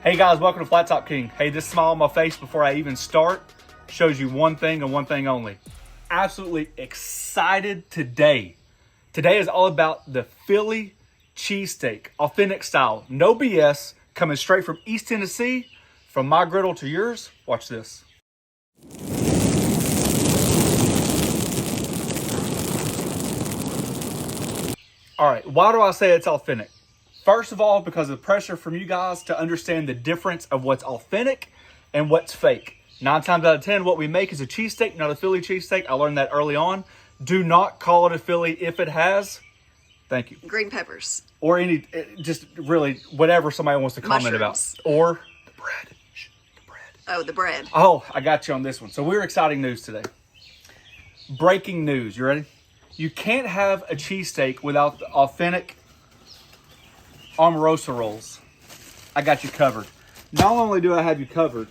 Hey guys, welcome to Flat Top King. Hey, this smile on my face before I even start shows you one thing and one thing only. Absolutely excited today. Today is all about the Philly Cheesesteak, authentic style, no BS, coming straight from East Tennessee, from my griddle to yours. Watch this. All right, why do I say it's authentic? First of all, because of pressure from you guys to understand the difference of what's authentic and what's fake. 9 times out of 10, what we make is a cheesesteak, not a Philly cheesesteak. I learned that early on. Do not call it a Philly if it has, thank you, green peppers. Or any, just really whatever somebody wants to comment Mushrooms. about. Or the bread. The bread. Oh, the bread. Oh, I got you on this one. So we're exciting news today. Breaking news, you ready? You can't have a cheesesteak without the authentic Amoroso rolls. I got you covered. Not only do I have you covered,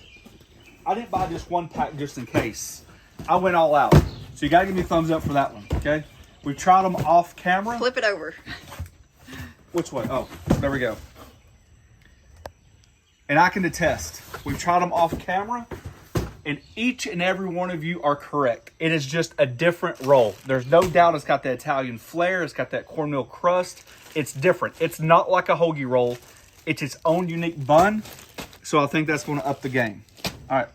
I didn't buy just one pack just in case. I went all out. So you gotta give me a thumbs up for that one, okay? We've tried them off camera. Flip it over. Which way? Oh, there we go. And I can attest, we've tried them off camera, and each and every one of you are correct. It is just a different roll. There's no doubt it's got the Italian flair. It's got that cornmeal crust. It's different. It's not like a hoagie roll. It's its own unique bun. So I think that's going to up the game. All right.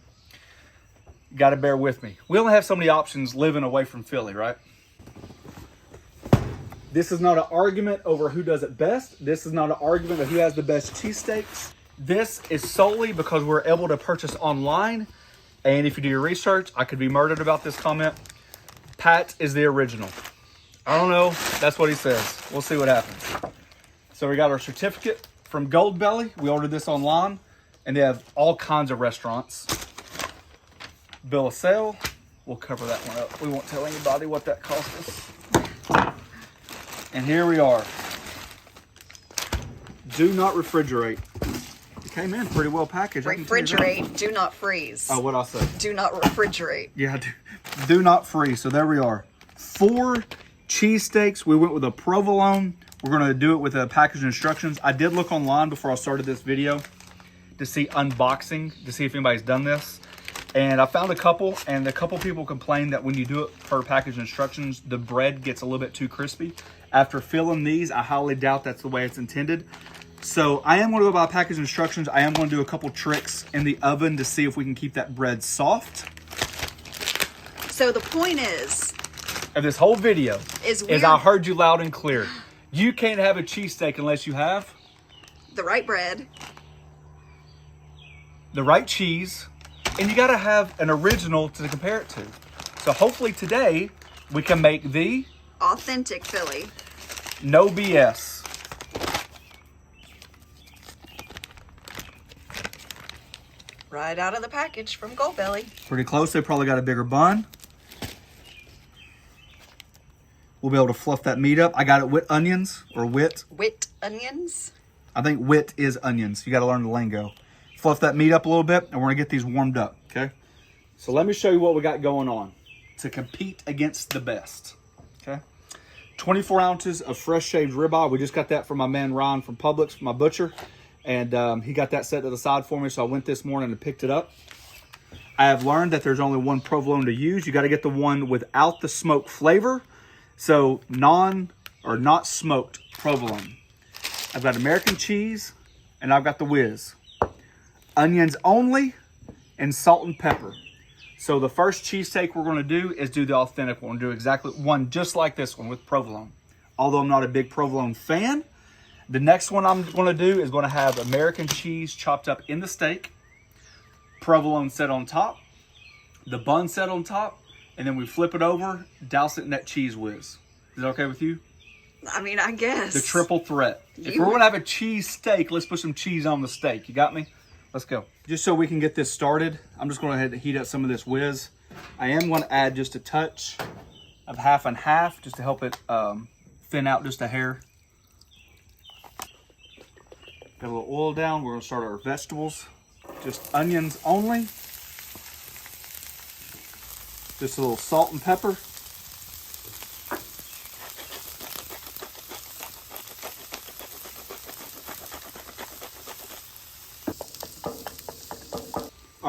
Got to bear with me. We only have so many options living away from Philly, right? This is not an argument over who does it best. This is not an argument of who has the best cheesesteaks. This is solely because we're able to purchase online. And if you do your research, I could be murdered about this comment. Pat is the original. I don't know. That's what he says. We'll see what happens. So we got our certificate from Gold Belly. We ordered this online, and they have all kinds of restaurants. Bill of sale. We'll cover that one up. We won't tell anybody what that cost us. And here we are. Do not refrigerate. It came in pretty well packaged. Refrigerate, do not freeze. Oh, what'd I say? Do not refrigerate. Yeah, do not freeze. So there we are. 4 cheesesteaks. We went with a provolone. We're going to do it with a package instructions. I did look online before I started this video to see unboxing, to see if anybody's done this. And I found a couple, and a couple people complained that when you do it per package instructions, the bread gets a little bit too crispy. After filling these, I highly doubt that's the way it's intended. So I am going to go by package instructions. I am going to do a couple tricks in the oven to see if we can keep that bread soft. So the point is, of this whole video is I heard you loud and clear. You can't have a cheesesteak unless you have the right bread, the right cheese, and you got to have an original to compare it to. So hopefully today we can make the authentic Philly. No BS. Right out of the package from Gold Belly. Pretty close. They probably got a bigger bun. We'll be able to fluff that meat up. I got it with onions, or wit. Wit onions? I think wit is onions. You got to learn the lingo. Fluff that meat up a little bit, and we're going to get these warmed up, okay? So let me show you what we got going on to compete against the best, okay? 24 ounces of fresh shaved ribeye. We just got that from my man Ryan from Publix, my butcher. And he got that set to the side for me, so I went this morning and picked it up. I have learned that there's only one provolone to use. You got to get the one without the smoke flavor. So not smoked provolone. I've got American cheese, and I've got the Whiz. Onions only, and salt and pepper. So the first cheesesteak we're going to do is do the authentic one. Do exactly one just like this one with provolone. Although I'm not a big provolone fan, the next one I'm going to do is going to have American cheese chopped up in the steak, provolone set on top, the bun set on top, and then we flip it over, douse it in that Cheez Whiz. Is that okay with you? I mean, I guess. The triple threat. If we're going to have a cheese steak, let's put some cheese on the steak. You got me? Let's go. Just so we can get this started, I'm just going to go ahead and heat up some of this Whiz. I am going to add just a touch of half and half just to help it thin out just a hair. Got a little oil down. We're going to start our vegetables. Just onions only. Just a little salt and pepper.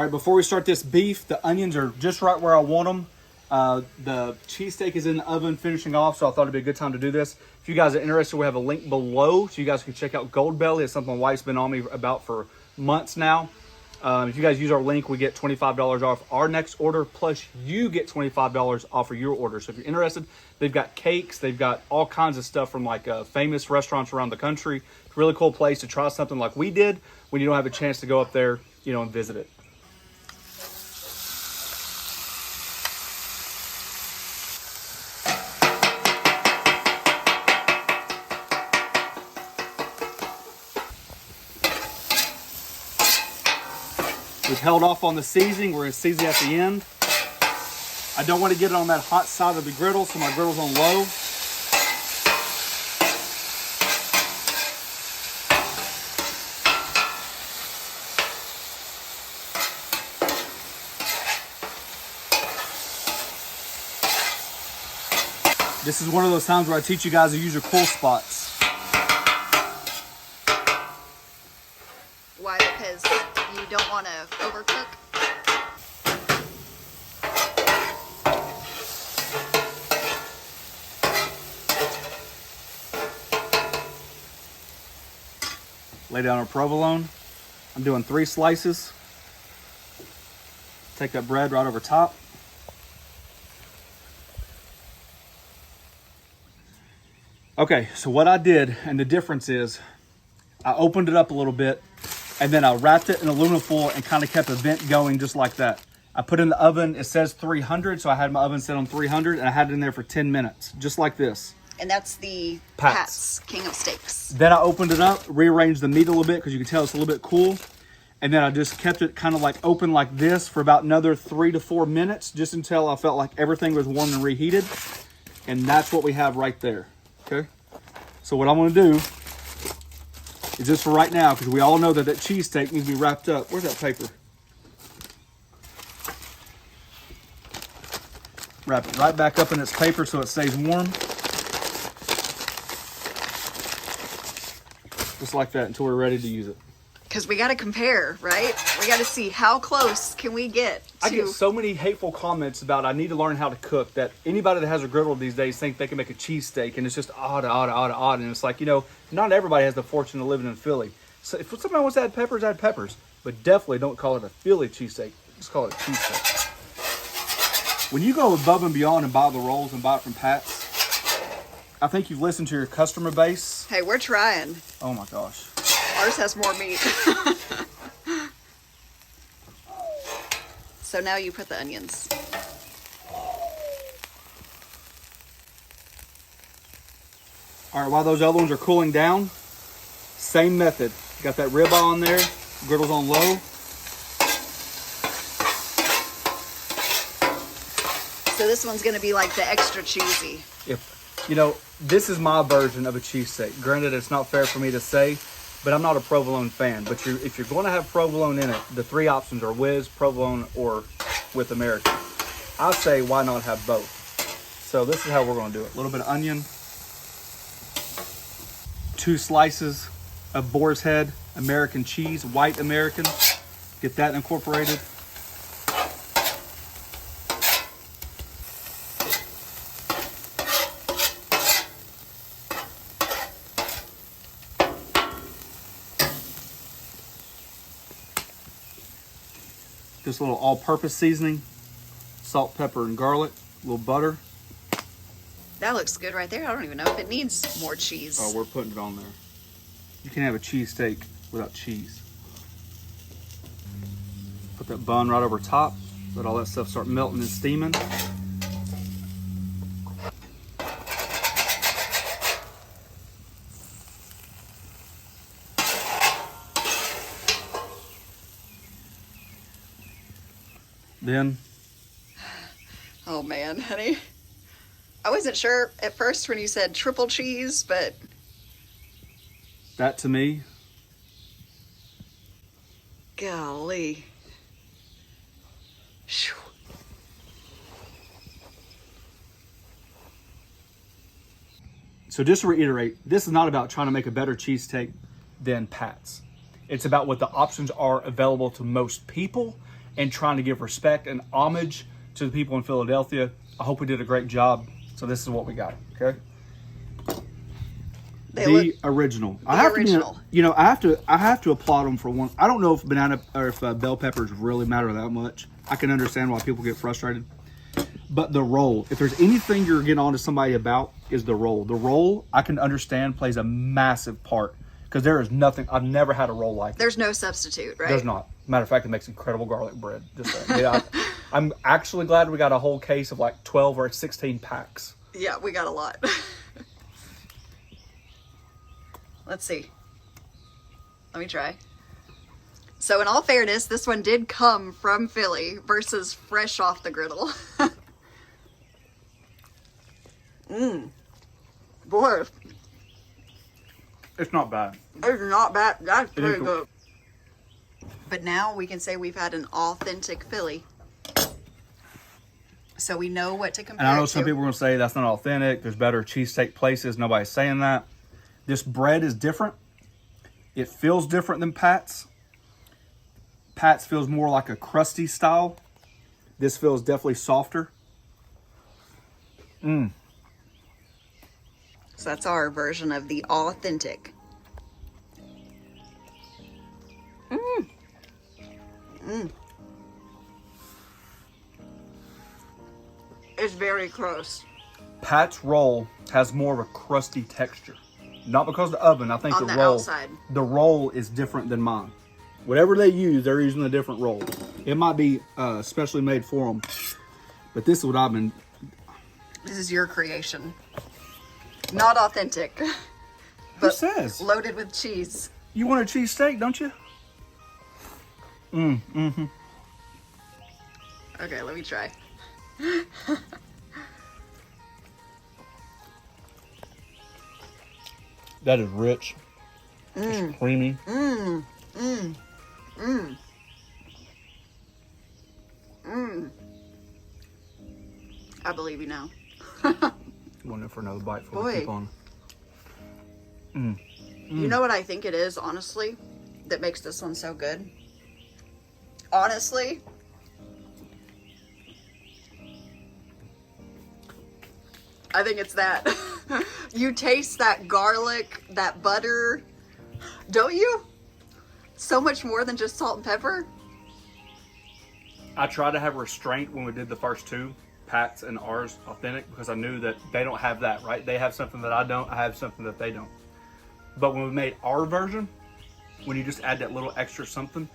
All right, before we start this beef, the onions are just right where I want them. The cheesesteak is in the oven finishing off, so I thought it'd be a good time to do this. If you guys are interested, we have a link below so you guys can check out Gold Belly. It's something my wife's been on me about for months now. If you guys use our link, we get $25 off our next order, plus you get $25 off of your order. So if you're interested, they've got cakes, they've got all kinds of stuff from like famous restaurants around the country. It's a really cool place to try something like we did when you don't have a chance to go up there, you know, and visit it. We've held off on the seasoning. We're going to season at the end. I don't want to get it on that hot side of the griddle, so my griddle's on low. This is one of those times where I teach you guys to use your cool spots. Why? Because you don't want to overcook. Lay down our provolone. I'm doing 3 slices. Take that bread right over top. Okay, so what I did, and the difference is, I opened it up a little bit, and then I wrapped it in aluminum foil and kind of kept a vent going just like that. I put it in the oven, it says 300, so I had my oven set on 300, and I had it in there for 10 minutes, just like this. And that's the Pat's King of Steaks. Then I opened it up, rearranged the meat a little bit because you can tell it's a little bit cool. And then I just kept it kind of like open like this for about another 3 to 4 minutes, just until I felt like everything was warm and reheated. And that's what we have right there, okay? So what I'm gonna do is just for right now, because we all know that that cheesesteak needs to be wrapped up. Where's that paper? Wrap it right back up in its paper so it stays warm. Just like that until we're ready to use it. Because we got to compare, right? We got to see how close can we get to... I get so many hateful comments about I need to learn how to cook that anybody that has a griddle these days think they can make a cheesesteak, and it's just odd. And it's like, you know, not everybody has the fortune of living in Philly. So if somebody wants to add peppers. But definitely don't call it a Philly cheesesteak. Just call it a cheesesteak. When you go above and beyond and buy the rolls and buy it from Pat's, I think you've listened to your customer base. Hey, we're trying. Oh my gosh. Ours has more meat. So now you put the onions. All right, while those other ones are cooling down, same method. Got that ribeye on there, griddle's on low. So this one's gonna be like the extra cheesy. You know, this is my version of a cheesesteak. Granted, it's not fair for me to say, but I'm not a provolone fan. But if you're going to have provolone in it, the 3 options are Whiz, provolone, or with American. I say, why not have both? So this is how we're going to do it. A little bit of onion, 2 slices of boar's head American cheese, white American. Get that incorporated. Just a little all-purpose seasoning, salt, pepper, and garlic, a little butter. That looks good right there. I don't even know if it needs more cheese. Oh, we're putting it on there. You can't have a cheesesteak without cheese. Put that bun right over top. Let all that stuff start melting and steaming. Then, oh man, honey. I wasn't sure at first when you said triple cheese, but that to me, golly. Whew. So just to reiterate, this is not about trying to make a better cheesesteak than Pat's. It's about what the options are available to most people and trying to give respect and homage to the people in Philadelphia. I hope we did a great job. So this is what we got, okay? The original. I have original. To, you know, I have to applaud them for one. I don't know if banana or if bell peppers really matter that much. I can understand why people get frustrated. But the roll, if there's anything you're getting on to somebody about, is the roll. The roll, I can understand, plays a massive part. Because there is nothing, I've never had a roll like it. There's no substitute, right? There's not. Matter of fact, it makes incredible garlic bread. Just saying. Yeah, I'm actually glad we got a whole case of like 12 or 16 packs. Yeah, we got a lot. Let's see. Let me try. So in all fairness, this one did come from Philly versus fresh off the griddle. Boy. It's not bad. It's not bad. That's pretty good. But now we can say we've had an authentic Philly. So we know what to compare And I know it some to. people are going to say that's not authentic. There's better cheesesteak places. Nobody's saying that. This bread is different. It feels different than Pat's. Pat's feels more like a crusty style. This feels definitely softer. So that's our version of the authentic. It's very close. Pat's roll has more of a crusty texture. Not because of the oven. I think On the the roll, outside. the roll is different than mine. Whatever they use, they're using a different roll. It might be specially made for them, but this is what I've been. This is your creation. Not authentic. Who But says? loaded with cheese. You want a cheesesteak, don't you? Okay, let me try. That is rich. It's creamy. I believe you now. Going in for another bite before Boy. we keep on. You know what I think it is, honestly, that makes this one so good? Honestly, I think it's that. You taste that garlic, that butter, don't you? So much more than just salt and pepper. I tried to have restraint when we did the first two, Pat's and ours, authentic, because I knew that they don't have that, right? They have something that I don't, I have something that they don't. But when we made our version, when you just add that little extra something,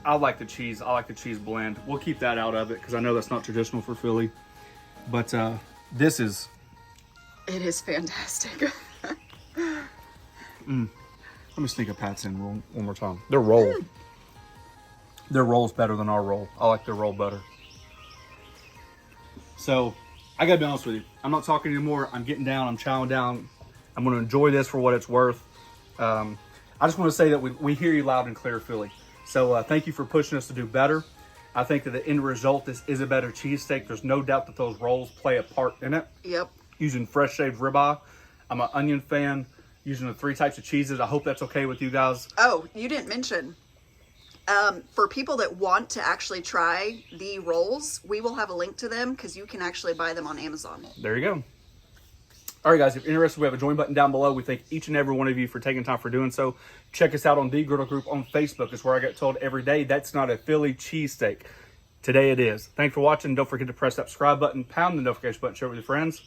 I like the cheese blend. We'll keep that out of it because I know that's not traditional for Philly. But this is... It is fantastic. Let me sneak a Pat's in one more time. Their roll. Their roll's better than our roll. I like their roll better. So, I gotta be honest with you. I'm not talking anymore. I'm getting down. I'm chowing down. I'm gonna enjoy this for what it's worth. I just want to say that we hear you loud and clear, Philly. So, thank you for pushing us to do better. I think that the end result, this is a better cheesesteak. There's no doubt that those rolls play a part in it. Yep. Using fresh shaved ribeye. I'm an onion fan. Using the 3 types of cheeses. I hope that's okay with you guys. Oh, you didn't mention. For people that want to actually try the rolls, we will have a link to them because you can actually buy them on Amazon. There you go. All right, guys, if you're interested, we have a join button down below. We thank each and every one of you for taking time for doing so. Check us out on the Griddle Group on Facebook. It's where I get told every day that's not a Philly cheesesteak. Today it is. Thanks for watching. Don't forget to press that subscribe button, pound the notification button, share it with your friends.